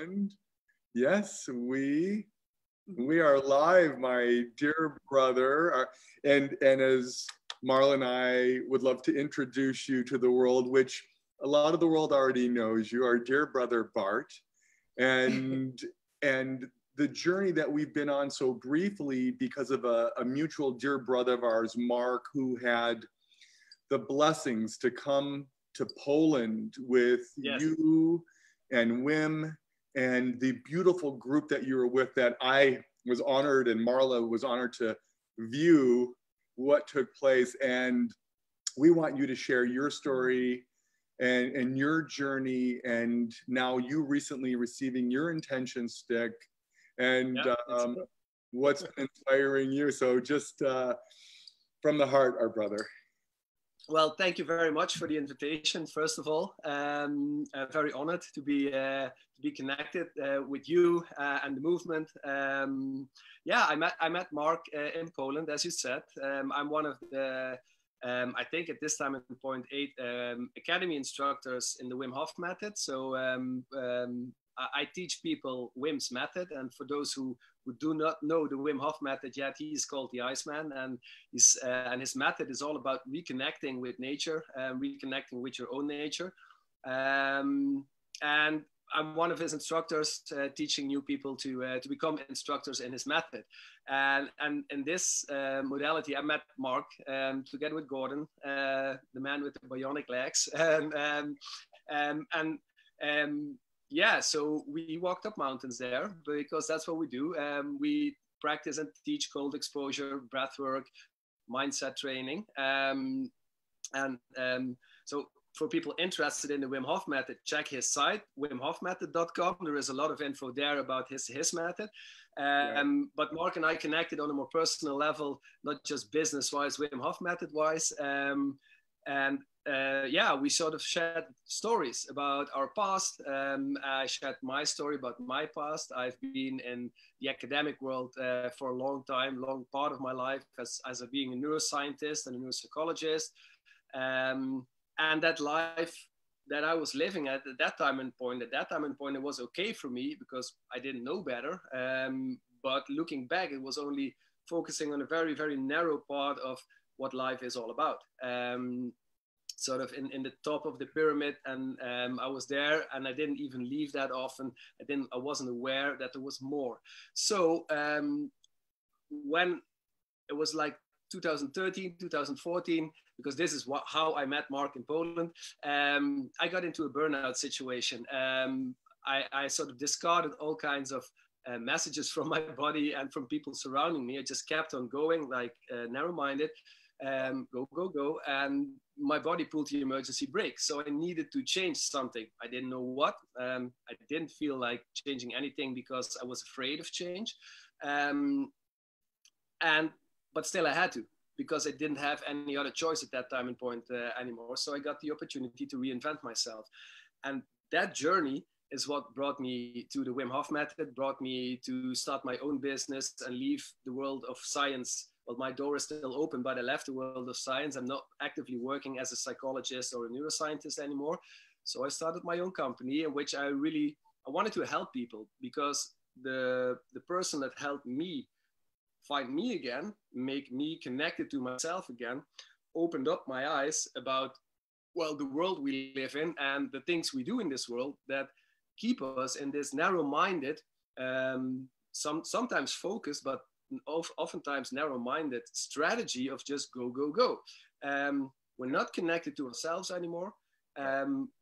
And yes, we are live, my dear brother. And as Marla and I would love to introduce you to the world, which a lot of the world already knows you, our dear brother Bart. And and the journey that we've been on so briefly because of a mutual dear brother of ours, Mark, who had the blessings to come to Poland with you and Wim and the beautiful group that you were with, that I was honored and Marla was honored to view what took place. And we want you to share your story and your journey, and now you recently receiving your intention stick, and what's been inspiring you. So just from the heart, our brother. Well, thank you very much for the invitation. First of all, very honored to be connected with you and the movement. Yeah, I met Mark in Poland, as you said. I'm one of the I think at this time at point 8 academy instructors in the Wim Hof method. So I teach people Wim's method, and for those who do not know the Wim Hof method yet, he is called the Iceman, and his method is all about reconnecting with nature, reconnecting with your own nature. And I'm one of his instructors, teaching new people to become instructors in his method. And in this modality, I met Mark together with Gordon, the man with the bionic legs, yeah, so we walked up mountains there because that's what we do. We practice and teach cold exposure, breath work, mindset training. So for people interested in the Wim Hof method, check his site, wimhofmethod.com. There is a lot of info there about his method. But Mark and I connected on a more personal level, not just business-wise, Wim Hof method-wise. Yeah, we sort of shared stories about our past. I shared my story about my past. I've been in the academic world for a long time, long part of my life as being a neuroscientist and a neuropsychologist. And that life that I was living at that time and point, it was okay for me because I didn't know better. But looking back, it was only focusing on a very, very narrow part of what life is all about. Sort of in the top of the pyramid, and I was there and I didn't even leave that often. I wasn't aware that there was more. So when it was like 2013, 2014, because this is how I met Mark in Poland, I got into a burnout situation. I sort of discarded all kinds of messages from my body and from people surrounding me. I just kept on going, like narrow-minded. Go, and my body pulled the emergency brake. So I needed to change something. I didn't know what. I didn't feel like changing anything because I was afraid of change. But still I had to, because I didn't have any other choice at that time and point anymore. So I got the opportunity to reinvent myself. And that journey is what brought me to the Wim Hof method, brought me to start my own business and leave the world of science. Well, my door is still open, but I left the world of science. I'm not actively working as a psychologist or a neuroscientist anymore. So I started my own company in which I wanted to help people, because the person that helped me find me again, make me connected to myself again, opened up my eyes about, well, the world we live in and the things we do in this world that keep us in this narrow-minded, sometimes focused, but oftentimes narrow-minded strategy of just go, go, go. We're not connected to ourselves anymore.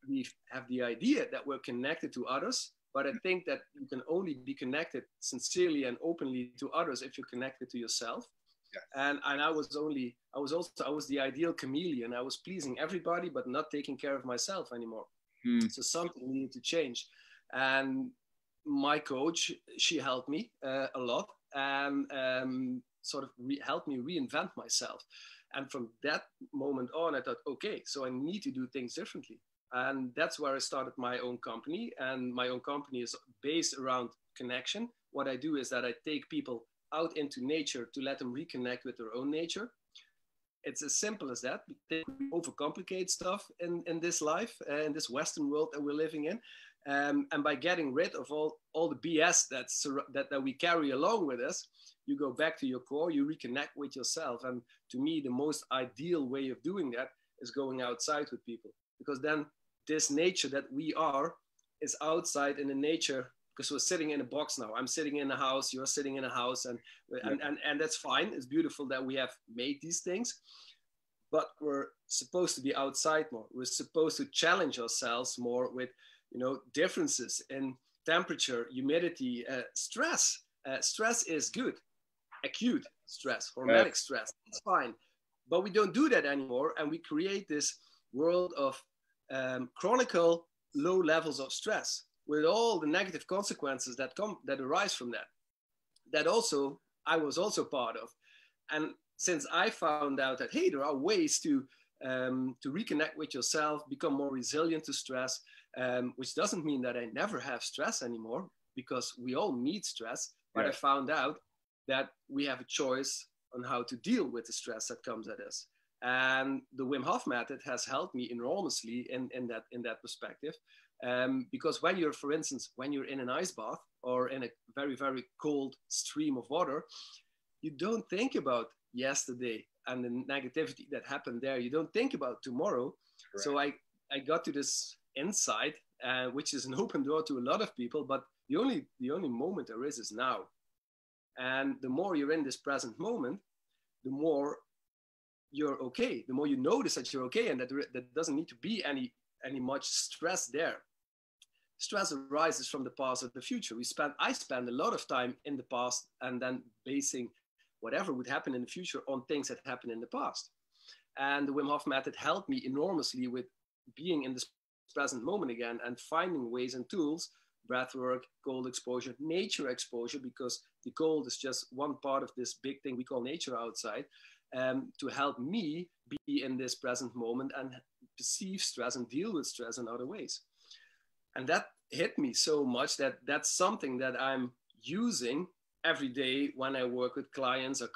We have the idea that we're connected to others, but I think that you can only be connected sincerely and openly to others if you're connected to yourself. Yes. And I was the ideal chameleon. I was pleasing everybody, but not taking care of myself anymore. So something needed to change. And my coach, she helped me a lot, and sort of helped me reinvent myself. And from that moment on, I thought, okay, so I need to do things differently. And that's where I started my own company. And my own company is based around connection. What I do is that I take people out into nature to let them reconnect with their own nature. It's as simple as that. We overcomplicate stuff in this life, in this Western world that we're living in. And by getting rid of all the BS that we carry along with us, you go back to your core, you reconnect with yourself. And to me, the most ideal way of doing that is going outside with people, because then this nature that we are is outside in the nature, because we're sitting in a box now. I'm sitting in a house, you're sitting in a house, and that's fine. It's beautiful that we have made these things, but we're supposed to be outside more. We're supposed to challenge ourselves more with, differences in temperature, humidity, stress. Stress is good. Acute stress, hormetic stress, it's fine. But we don't do that anymore, and we create this world of chronicle low levels of stress with all the negative consequences that arise from that also I was also part of. And since I found out that, hey, there are ways to reconnect with yourself, become more resilient to stress, which doesn't mean that I never have stress anymore, because we all need stress. But I found out that we have a choice on how to deal with the stress that comes at us. And the Wim Hof method has helped me enormously in that perspective. Because when you're, for instance, when you're in an ice bath or in a very, very cold stream of water, you don't think about yesterday and the negativity that happened there. You don't think about tomorrow. Right. So I got to this insight, which is an open door to a lot of people, but the only moment there is now. And the more you're in this present moment, the more you're okay, the more you notice that you're okay, and that doesn't need to be any much stress there. Stress arises from the past or the future. I spend a lot of time in the past and then basing whatever would happen in the future on things that happened in the past. And the Wim Hof method helped me enormously with being in this present moment again and finding ways and tools, breath work, cold exposure, nature exposure, because the cold is just one part of this big thing we call nature outside, to help me be in this present moment and perceive stress and deal with stress in other ways. And that hit me so much that that's something that I'm using every day when I work with clients or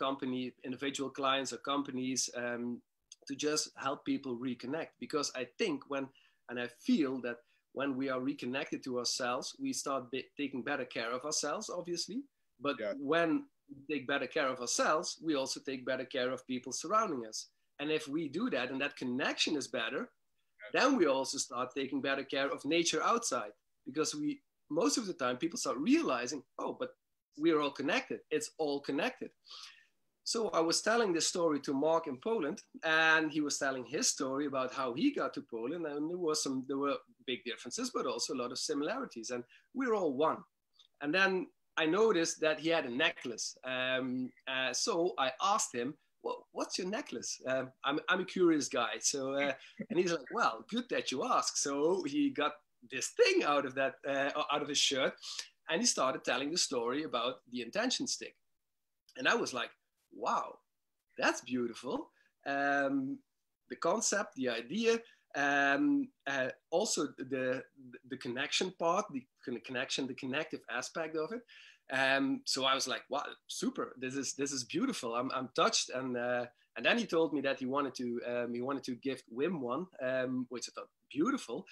individual clients or companies, to just help people reconnect. Because I think and I feel that when we are reconnected to ourselves, we start taking better care of ourselves, obviously. But when we take better care of ourselves, we also take better care of people surrounding us. And if we do that and that connection is better, then we also start taking better care of nature outside. Because most of the time people start realizing, oh, but we're all connected. It's all connected. So I was telling this story to Mark in Poland, and he was telling his story about how he got to Poland. And there were big differences, but also a lot of similarities. And we're all one. And then I noticed that he had a necklace. So I asked him, well, what's your necklace? I'm a curious guy. So, and he's like, well, good that you ask. So he got this thing out of his shirt, and he started telling the story about the intention stick. And I was like, wow, that's beautiful. The concept, the idea, also the connection part, the connection, the connective aspect of it. So I was like, wow, super! This is beautiful. I'm touched. And then he told me that he wanted to give Wim one, which I thought beautiful.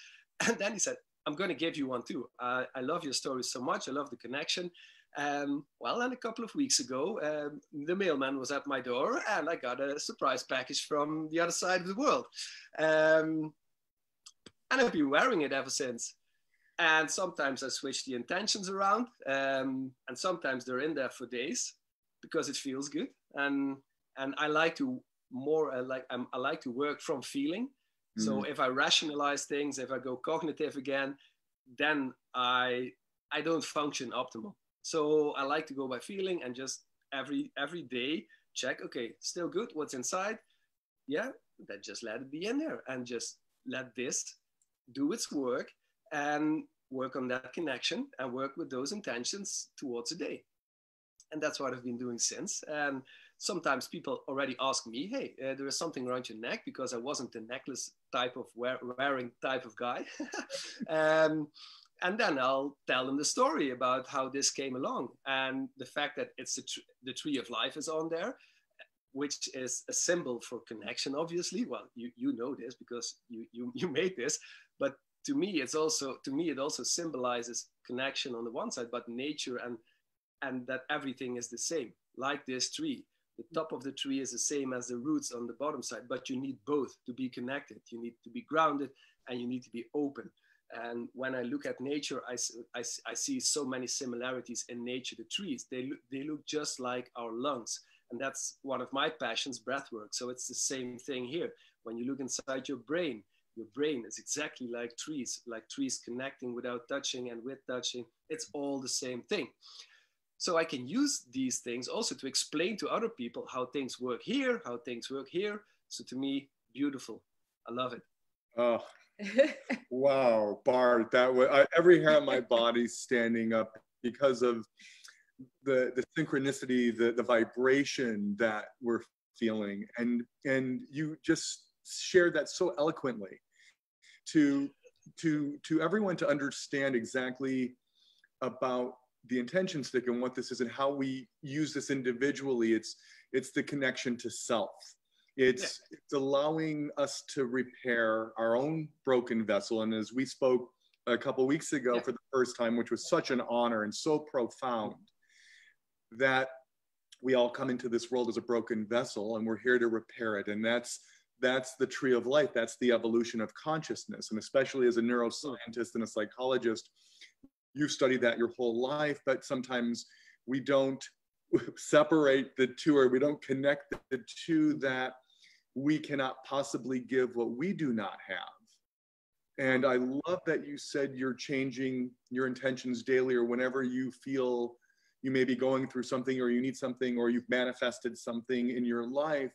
And then he said, I'm going to give you one too. I love your story so much. I love the connection. Well, and a couple of weeks ago, the mailman was at my door, and I got a surprise package from the other side of the world. And I've been wearing it ever since. And sometimes I switch the intentions around, and sometimes they're in there for days because it feels good. And I like to I like to work from feeling. So if I rationalize things, if I go cognitive again, then I don't function optimal. So I like to go by feeling and just every day check, okay, still good, what's inside? Yeah, then just let it be in there and just let this do its work and work on that connection and work with those intentions towards a day. And that's what I've been doing since. And sometimes people already ask me, hey, there is something around your neck, because I wasn't the necklace type of wearing type of guy. And then I'll tell them the story about how this came along, and the fact that it's the tree of life is on there, which is a symbol for connection, obviously. Well, you know this because you made this, but to me, it also symbolizes connection on the one side, but nature, and that everything is the same. Like this tree, the top of the tree is the same as the roots on the bottom side, but you need both to be connected. You need to be grounded and you need to be open. And when I look at nature, I see so many similarities in nature. The trees, they look just like our lungs. And that's one of my passions, breath work. So it's the same thing here. When you look inside your brain is exactly like trees connecting without touching and with touching. It's all the same thing. So I can use these things also to explain to other people how things work here, how things work here. So to me, beautiful. I love it. Oh, wow, Bart, that was every hair on my body's standing up because of the synchronicity, the vibration that we're feeling, and you just shared that so eloquently to everyone to understand exactly about the intention stick and what this is and how we use this individually. It's the connection to self. It's allowing us to repair our own broken vessel. And as we spoke a couple of weeks ago for the first time, which was such an honor and so profound, that we all come into this world as a broken vessel and we're here to repair it. And that's the tree of life. That's the evolution of consciousness. And especially as a neuroscientist and a psychologist, you've studied that your whole life, but sometimes we don't separate the two, or we don't connect the two, that we cannot possibly give what we do not have. And I love that you said you're changing your intentions daily, or whenever you feel you may be going through something, or you need something, or you've manifested something in your life.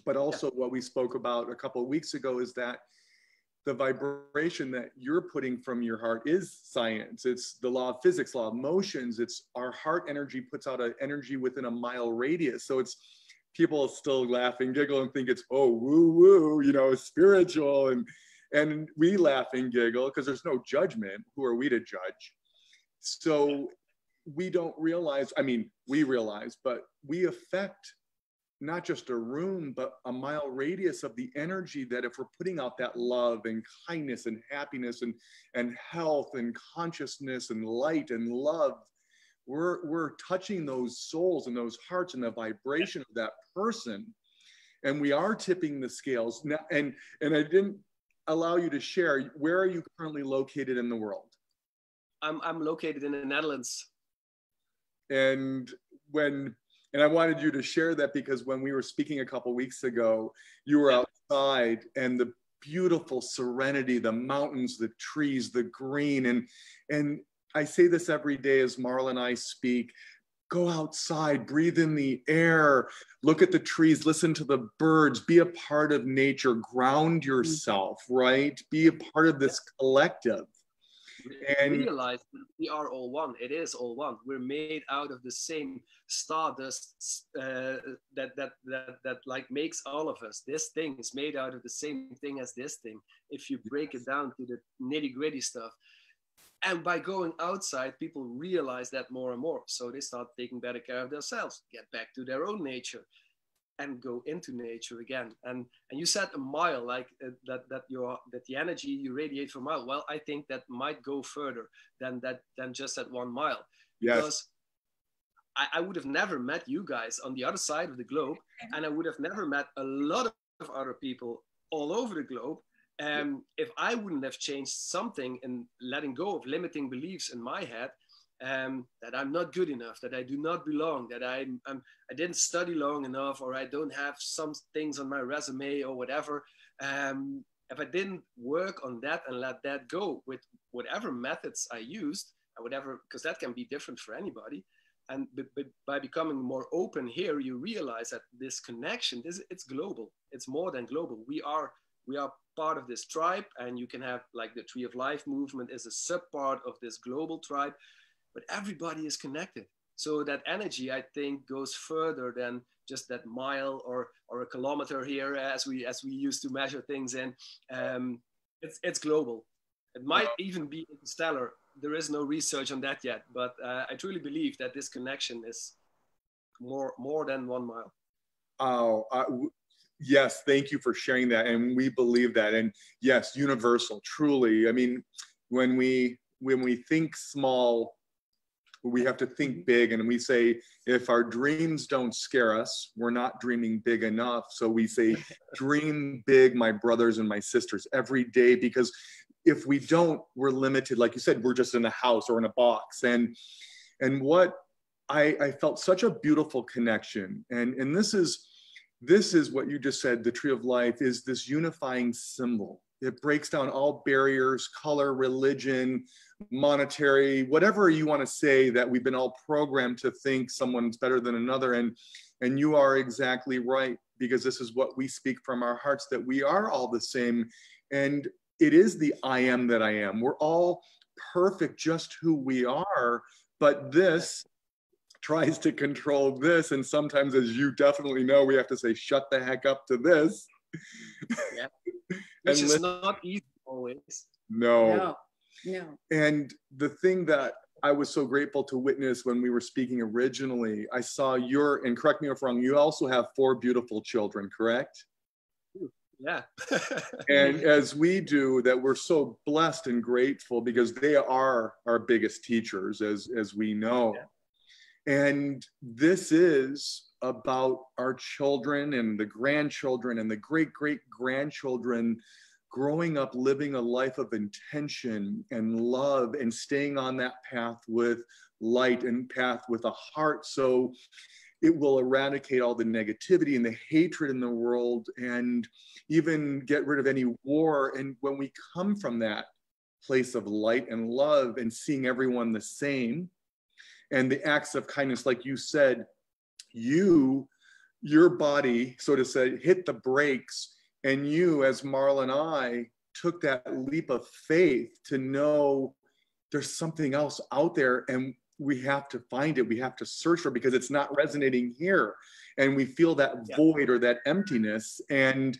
But also what we spoke about a couple of weeks ago is that the vibration that you're putting from your heart is science. It's the law of physics, law of motions. It's our heart energy puts out an energy within a mile radius. So it's, people still laugh and giggle and think it's, oh, woo woo, spiritual. And we laugh and giggle because there's no judgment. Who are we to judge? So we don't realize, we realize, but we affect not just a room, but a mile radius of the energy, that if we're putting out that love and kindness and happiness and health and consciousness and light and love, we're touching those souls and those hearts and the vibration of that person. And we are tipping the scales. Now, and I didn't allow you to share, where are you currently located in the world? I'm located in the Netherlands. And I wanted you to share that because when we were speaking a couple weeks ago, you were outside, and the beautiful serenity, the mountains, the trees, the green. And I say this every day as Marla and I speak: go outside, breathe in the air, look at the trees, listen to the birds, be a part of nature, ground yourself, right? Be a part of this collective. And realize that we are all one. It is all one. We're made out of the same stardust that like makes all of us. This thing is made out of the same thing as this thing, if you break it down to the nitty-gritty stuff. And by going outside, people realize that more and more. So they start taking better care of themselves, get back to their own nature, and go into nature again. And you said a mile, like that the energy you radiate from a mile. Well, I think that might go further than just that 1 mile. Yes. Because I would have never met you guys on the other side of the globe, and I would have never met a lot of other people all over the globe. If I wouldn't have changed something in letting go of limiting beliefs in my head, that I'm not good enough, that I do not belong, that I didn't study long enough, or I don't have some things on my resume or whatever. If I didn't work on that and let that go with whatever methods I used, and whatever, because that can be different for anybody. And by becoming more open here, you realize that this connection, it's global. It's more than global. We are part of this tribe, and you can have, like, the Tree of Life movement is a sub part of this global tribe, but everybody is connected. So that energy, I think, goes further than just that mile or a kilometer here, as we used to measure things in. It's global. It might even be interstellar. There is no research on that yet, but I truly believe that this connection is more than 1 mile. Oh, Yes, thank you for sharing that. And we believe that. And yes, universal, truly. I mean, when we think small, we have to think big. And we say, if our dreams don't scare us, we're not dreaming big enough. So we say, dream big, my brothers and my sisters, every day, because if we don't, we're limited. Like you said, we're just in a house or in a box. And what I felt such a beautiful connection. And this is what you just said, the tree of life is this unifying symbol. It breaks down all barriers, color, religion, monetary, whatever you want to say, that we've been all programmed to think someone's better than another. And you are exactly right, because this is what we speak from our hearts, that we are all the same. And it is the I am that I am. We're all perfect just who we are, but this tries to control this. And sometimes, as you definitely know, we have to say, shut the heck up to this. Yeah. Which is not easy always. No. And the thing that I was so grateful to witness when we were speaking originally, I saw and correct me if I'm wrong, you also have 4 beautiful children, correct? Yeah. And as we do, that we're so blessed and grateful, because they are our biggest teachers, as we know. Yeah. And this is about our children and the grandchildren and the great-great-grandchildren growing up, living a life of intention and love, and staying on that path with light and path with a heart. So it will eradicate all the negativity and the hatred in the world, and even get rid of any war. And when we come from that place of light and love and seeing everyone the same, and the acts of kindness, like you said, your body, so to say, hit the brakes, and you, as Marla and I, took that leap of faith to know there's something else out there, and we have to find it. We have to search for it, because it's not resonating here, and we feel that void or that emptiness. And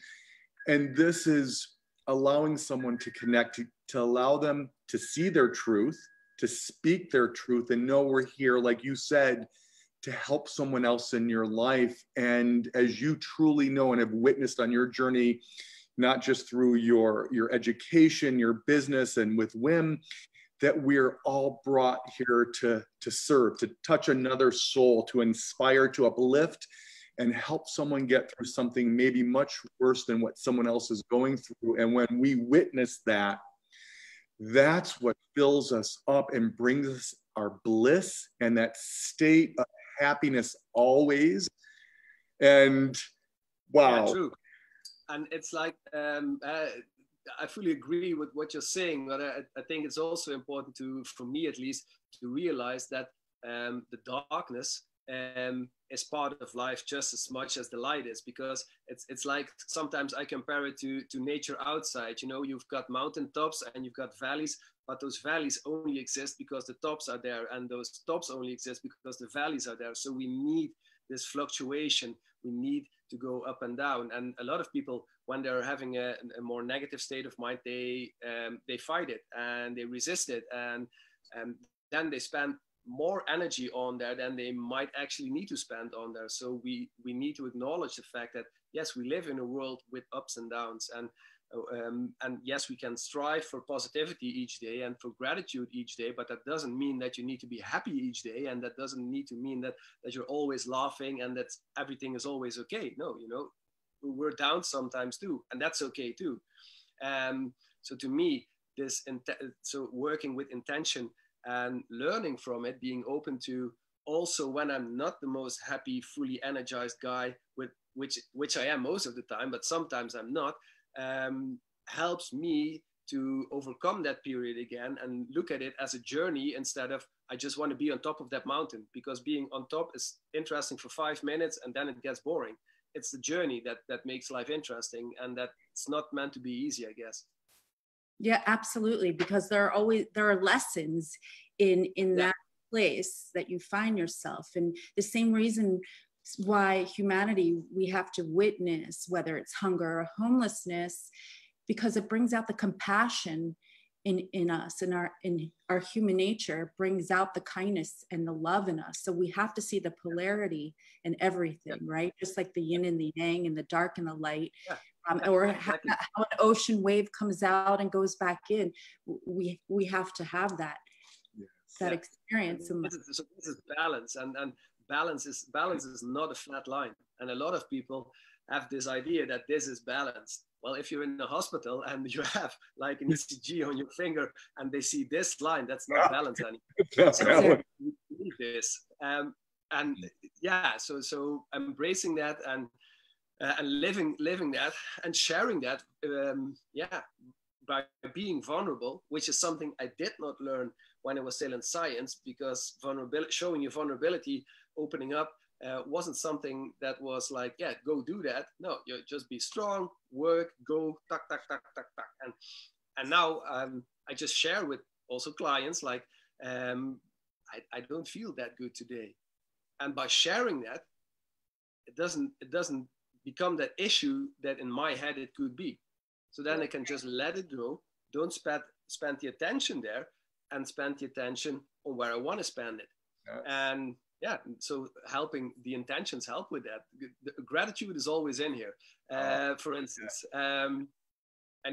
this is allowing someone to connect, to allow them to see their truth, to speak their truth, and know we're here, like you said, to help someone else in your life. And as you truly know and have witnessed on your journey, not just through your education, your business, and with WIM, that we're all brought here to serve, to touch another soul, to inspire, to uplift, and help someone get through something maybe much worse than what someone else is going through. And when we witness that, that's what fills us up and brings us our bliss and that state of happiness always. And wow. Yeah, true. And it's like, I fully agree with what you're saying, but I think it's also important for me at least, to realize that the darkness is part of life just as much as the light is, because it's like, sometimes I compare it to nature outside. You know, you've got mountain tops and you've got valleys, but those valleys only exist because the tops are there, and those tops only exist because the valleys are there. So we need this fluctuation. We need to go up and down. And a lot of people, when they're having a more negative state of mind, they fight it and they resist it, and then they spend more energy on there than they might actually need to spend on there. So we need to acknowledge the fact that, yes, we live in a world with ups and downs, and yes, we can strive for positivity each day and for gratitude each day, but that doesn't mean that you need to be happy each day, and that doesn't need to mean that you're always laughing and that everything is always okay. No, you know, we're down sometimes too, and that's okay too. So to me, so working with intention and learning from it, being open to also when I'm not the most happy, fully energized guy, with which I am most of the time, but sometimes I'm not, helps me to overcome that period again and look at it as a journey instead of I just want to be on top of that mountain, because being on top is interesting for 5 minutes and then it gets boring. It's the journey that makes life interesting, and that's not meant to be easy, I guess. Yeah, absolutely. Because there are lessons in that place that you find yourself. And the same reason why humanity, we have to witness, whether it's hunger or homelessness, because it brings out the compassion in us, in our human nature brings out the kindness and the love in us. So we have to see the polarity in everything, right? Just like the yin and the yang, and the dark and the light. Or exactly. how an ocean wave comes out and goes back in. We have to have that experience. This is balance, and balance is not a flat line. And a lot of people have this idea that this is balance. Well, if you're in the hospital and you have like an ECG on your finger and they see this line, that's not balance anymore. So you need this. And yeah, so embracing that and living that and sharing that, by being vulnerable, which is something I did not learn when I was still in science, because showing your vulnerability, opening up, wasn't something that was like, yeah, go do that. No, you just be strong, work, go, tuck, tuck, tuck, tuck, tuck. And now I just share with also clients like, I don't feel that good today. And by sharing that, it doesn't become that issue that in my head it could be. So then I can just let it go. Don't spend the attention there, and spend the attention on where I want to spend it. Yes. And yeah, so the intentions help with that. The gratitude is always in here, for instance. And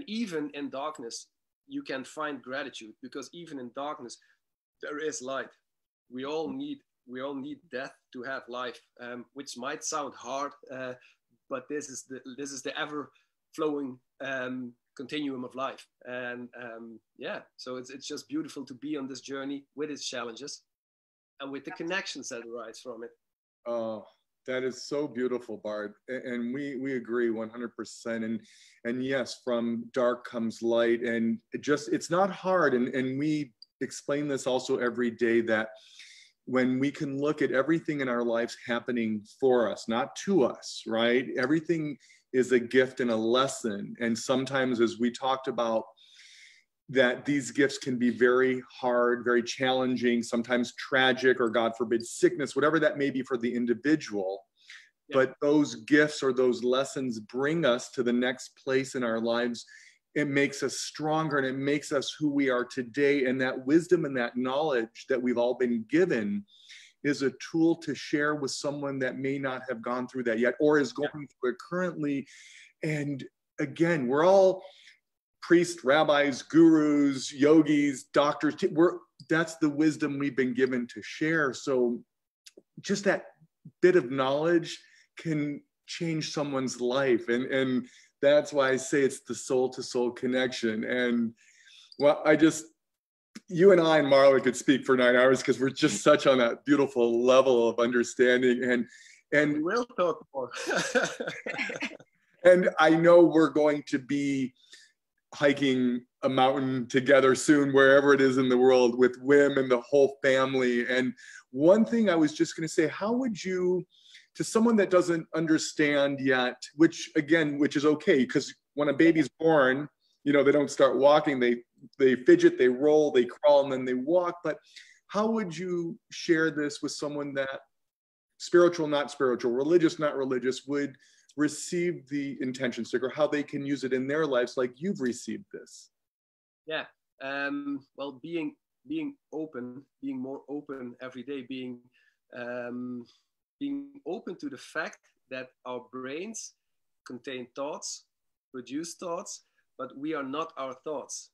even in darkness, you can find gratitude, because even in darkness, there is light. We all need death to have life, which might sound hard, but this is the ever flowing continuum of life. And so it's just beautiful to be on this journey with its challenges and with the connections that arise from it. Oh, that is so beautiful, Bart. And we agree 100%. And yes, from dark comes light. And it's not hard. And we explain this also every day, that when we can look at everything in our lives happening for us, not to us, right? Everything is a gift and a lesson. And sometimes, as we talked about, that these gifts can be very hard, very challenging, sometimes tragic, or God forbid, sickness, whatever that may be for the individual. Yeah. But those gifts or those lessons bring us to the next place in our lives. It makes us stronger, and it makes us who we are today. And that wisdom and that knowledge that we've all been given is a tool to share with someone that may not have gone through that yet, or is going through it currently. And again, we're all priests, rabbis, gurus, yogis, doctors. That's the wisdom we've been given to share. So just that bit of knowledge can change someone's life. And that's why I say it's the soul to soul connection. And well, you and I and Marla could speak for 9 hours, because we're just such on that beautiful level of understanding. And we'll talk more. And I know we're going to be hiking a mountain together soon, wherever it is in the world, with Wim and the whole family. And one thing I was just going to say, how would you, to someone that doesn't understand yet, which is okay, because when a baby's born, they don't start walking, they fidget, they roll, they crawl, and then they walk. But how would you share this with someone that spiritual, not spiritual, religious, not religious, would receive the intention sticker, how they can use it in their lives like you've received this? Yeah. Well, being open, being more open every day, being open to the fact that our brains contain thoughts, produce thoughts, but we are not our thoughts.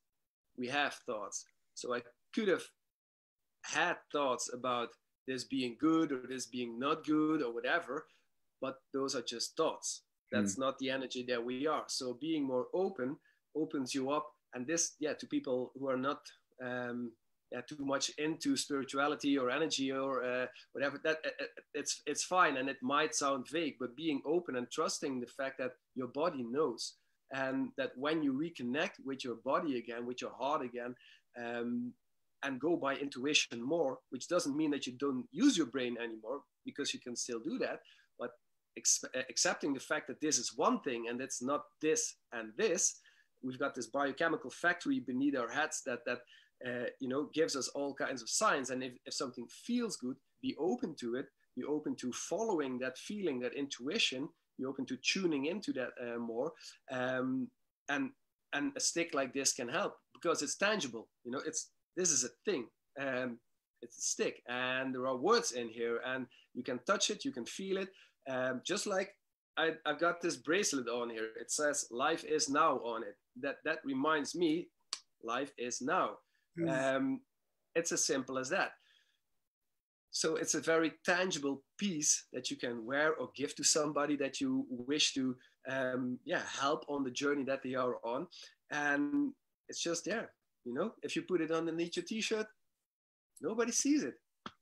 We have thoughts. So I could have had thoughts about this being good or this being not good or whatever, but those are just thoughts. That's not the energy that we are. So being more open opens you up. And this, to people who are not too much into spirituality or energy or whatever, that it's fine. And it might sound vague, but being open and trusting the fact that your body knows, and that when you reconnect with your body again, with your heart again, and go by intuition more, which doesn't mean that you don't use your brain anymore, because you can still do that, but accepting the fact that this is one thing and it's not this and this. We've got this biochemical factory beneath our heads that gives us all kinds of signs. And if something feels good, be open to it, be open to following that feeling, that intuition, be open to tuning into that more. And a stick like this can help, because it's tangible. This is a thing. It's a stick, and there are words in here, and you can touch it, you can feel it. Just like I've got this bracelet on here. It says "Life is now" on it. That reminds me, life is now. It's as simple as that. So it's a very tangible piece that you can wear or give to somebody that you wish to help on the journey that they are on. And it's just there. If you put it underneath your t-shirt, nobody sees it.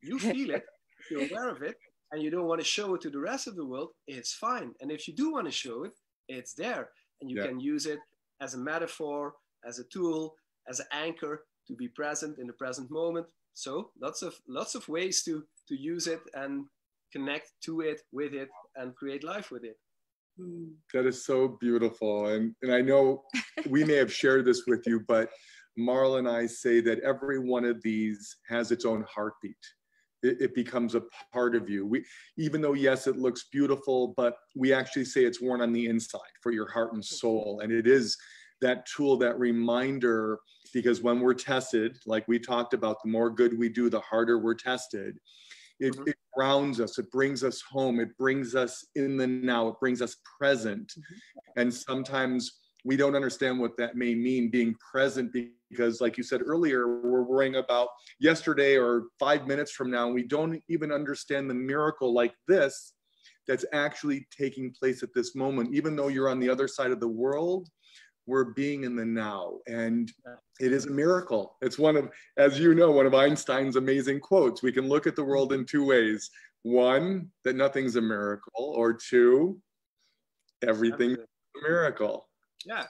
You feel it, you're aware of it, and you don't want to show it to the rest of the world, it's fine. And if you do want to show it, it's there. And you can use it as a metaphor, as a tool, as an anchor to be present in the present moment. So lots of ways to use it and connect to it, with it, and create life with it. That is so beautiful. And I know we may have shared this with you, but Marla and I say that every one of these has its own heartbeat. It becomes a part of you. Even though, yes, it looks beautiful, but we actually say it's worn on the inside for your heart and soul. And it is that tool, that reminder, because when we're tested, like we talked about, the more good we do, the harder we're tested. It grounds us, it brings us home, it brings us in the now, it brings us present. And sometimes we don't understand what that may mean, being present, because like you said earlier, we're worrying about yesterday or 5 minutes from now. We don't even understand the miracle like this that's actually taking place at this moment. Even though you're on the other side of the world, we're being in the now. And it is a miracle. It's one of, as you know, one of Einstein's amazing quotes. We can look at the world in two ways. One, that nothing's a miracle, or two, everything's a miracle. Yeah.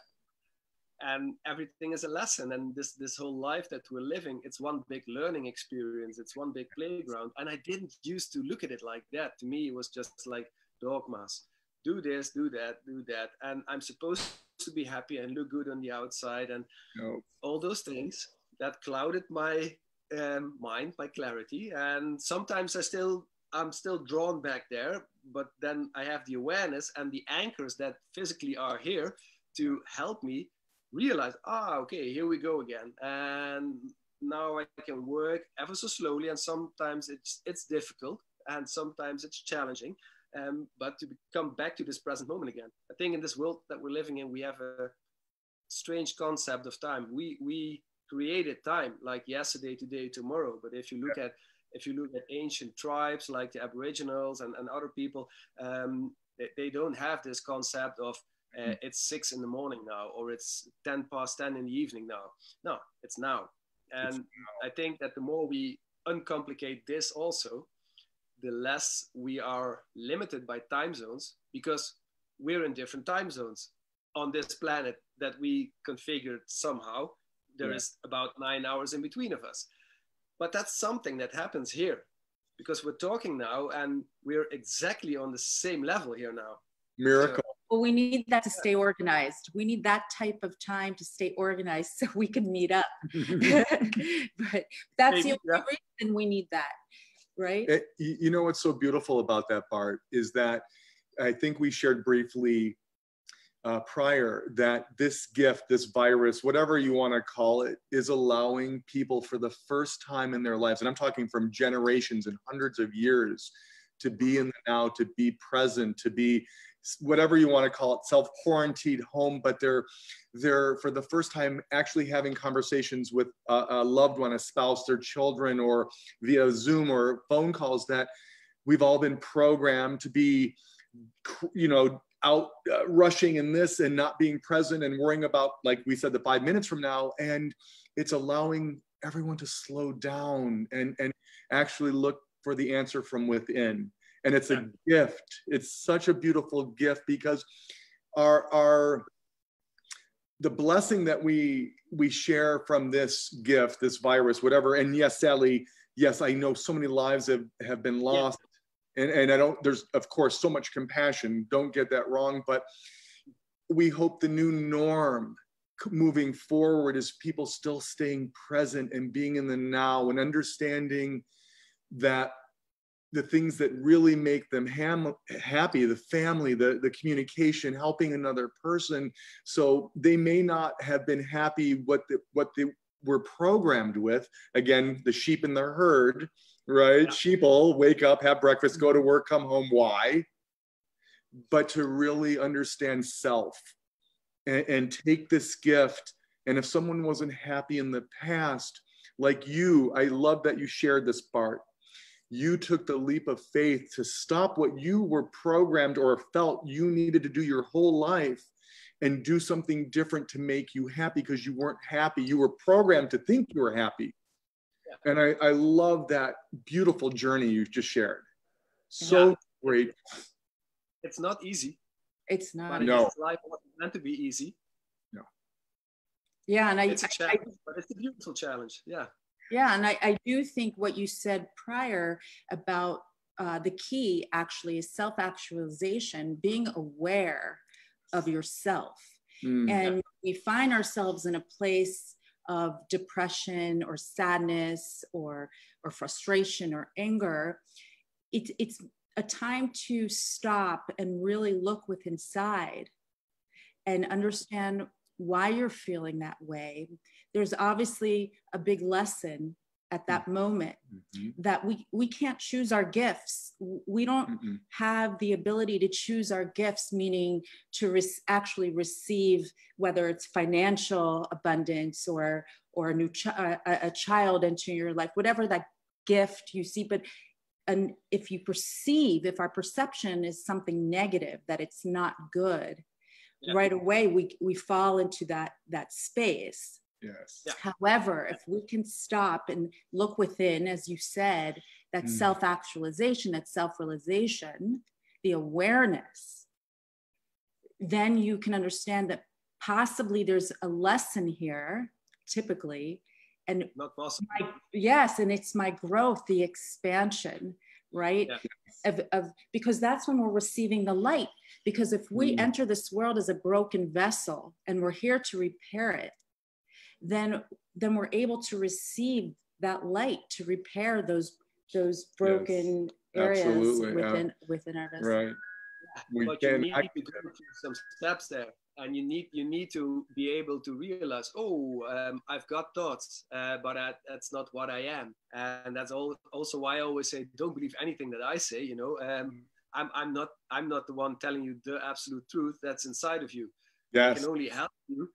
And everything is a lesson. And this whole life that we're living, it's one big learning experience. It's one big playground. And I didn't used to look at it like that. To me, it was just like dogmas. Do this, do that, do that. And I'm supposed to be happy and look good on the outside. And all those things that clouded my mind, my clarity. And sometimes I'm still drawn back there. But then I have the awareness and the anchors that physically are here to help me realize, okay, here we go again. And now I can work ever so slowly. And sometimes it's difficult and sometimes it's challenging. But to come back to this present moment again. I think in this world that we're living in, we have a strange concept of time. We created time like yesterday, today, tomorrow. But if you look at ancient tribes like the Aboriginals and other people, they don't have this concept of it's 6 in the morning now, or it's 10 past 10 in the evening now. No, it's now. And I think that the more we uncomplicate this also, the less we are limited by time zones, because we're in different time zones on this planet that we configured somehow. There is about 9 hours in between of us. But that's something that happens here, because we're talking now and we're exactly on the same level here now. Miracle. Well, we need that to stay organized. We need that type of time to stay organized so we can meet up. But that's the only reason we need that, right? You know what's so beautiful about that, Bart, is that I think we shared briefly prior that this gift, this virus, whatever you want to call it, is allowing people for the first time in their lives, and I'm talking from generations and hundreds of years, to be in the now, to be present, to be whatever you want to call it, self-quarantined home, but they're for the first time actually having conversations with a loved one, a spouse, their children, or via Zoom or phone calls, that we've all been programmed to be, out rushing in this and not being present and worrying about, like we said, the 5 minutes from now. And it's allowing everyone to slow down and actually look for the answer from within. And it's a gift. It's such a beautiful gift, because the blessing that we share from this gift, this virus, whatever. And yes, sadly, yes, I know so many lives have been lost. And there's of course so much compassion, don't get that wrong, but we hope the new norm moving forward is people still staying present and being in the now and understanding that the things that really make them happy, the family, the communication, helping another person. So they may not have been happy what they were programmed with. Again, the sheep in the herd, right? Yeah. Sheeple, wake up, have breakfast, go to work, come home. Why? But to really understand self and take this gift. And if someone wasn't happy in the past, like you, I love that you shared this, Bart. You took the leap of faith to stop what you were programmed or felt you needed to do your whole life and do something different to make you happy because you weren't happy. You were programmed to think you were happy. Yeah. And I love that beautiful journey you just shared. So great. It's not easy. It's not. But no. Life wasn't meant to be easy. No. Yeah, and it's a challenge, but it's a beautiful challenge. Yeah. Yeah, and I do think what you said prior about the key actually is self-actualization, being aware of yourself. And we find ourselves in a place of depression or sadness or frustration or anger. It's a time to stop and really look within inside and understand why you're feeling that way. There's obviously a big lesson at that moment that we can't choose our gifts. We don't have the ability to choose our gifts, meaning to actually receive, whether it's financial abundance or a new a child into your life, whatever that gift you see. But and if our perception is something negative, that it's not good, right away we fall into that space. Yes. Yeah. However, if we can stop and look within, as you said, that self-actualization, that self-realization, the awareness, then you can understand that possibly there's a lesson here, typically, and not possible. And it's my growth, the expansion, right? Yeah. Because that's when we're receiving the light. Because if we enter this world as a broken vessel and we're here to repair it, then we're able to receive that light to repair those broken areas within our vessel. Right. Yeah. But you need to go through some steps there, and you need to be able to realize, I've got thoughts, but that's not what I am, and that's also why I always say, don't believe anything that I say. You know, I'm not the one telling you the absolute truth that's inside of you. Yes. I can only help you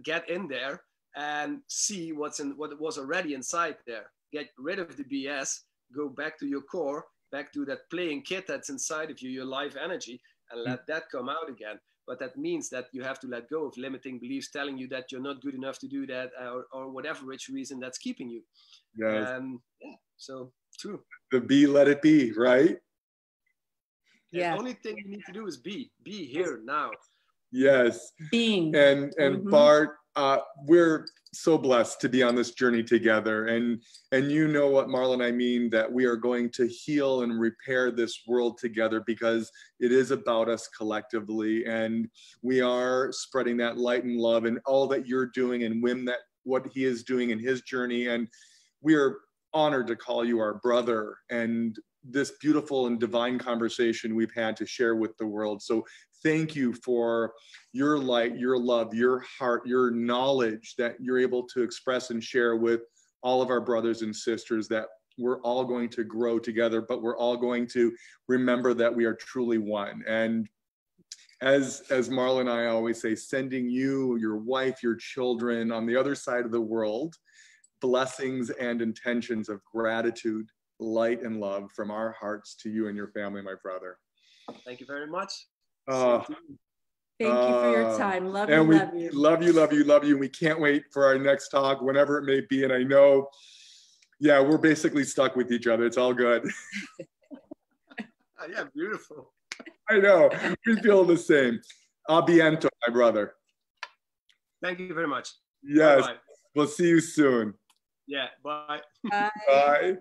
get in there and see what was already inside there. Get rid of the BS, go back to your core, back to that playing kid that's inside of you, your life energy, and let that come out again. But that means that you have to let go of limiting beliefs telling you that you're not good enough to do that, or whatever which reason that's keeping you. Yes. So true. The be, let it be, right? Yeah. The only thing you need to do is be here now. Yes. Being. And Bart, we're so blessed to be on this journey together. And you know what Marla and I mean, that we are going to heal and repair this world together, because it is about us collectively. And we are spreading that light and love, and all that you're doing, and Wim, that what he is doing in his journey. And we are honored to call you our brother, and this beautiful and divine conversation we've had to share with the world. So thank you for your light, your love, your heart, your knowledge that you're able to express and share with all of our brothers and sisters, that we're all going to grow together, but we're all going to remember that we are truly one. And as Marla and I always say, sending you, your wife, your children on the other side of the world, blessings and intentions of gratitude, light and love from our hearts to you and your family, my brother. Thank you very much. Thank you for your time. Love you. Love you. And we can't wait for our next talk, whenever it may be. And I know, we're basically stuck with each other. It's all good. Yeah, beautiful. I know. We feel the same. A biento, my brother. Thank you very much. Yes. Bye-bye. We'll see you soon. Yeah. Bye. Bye. Bye.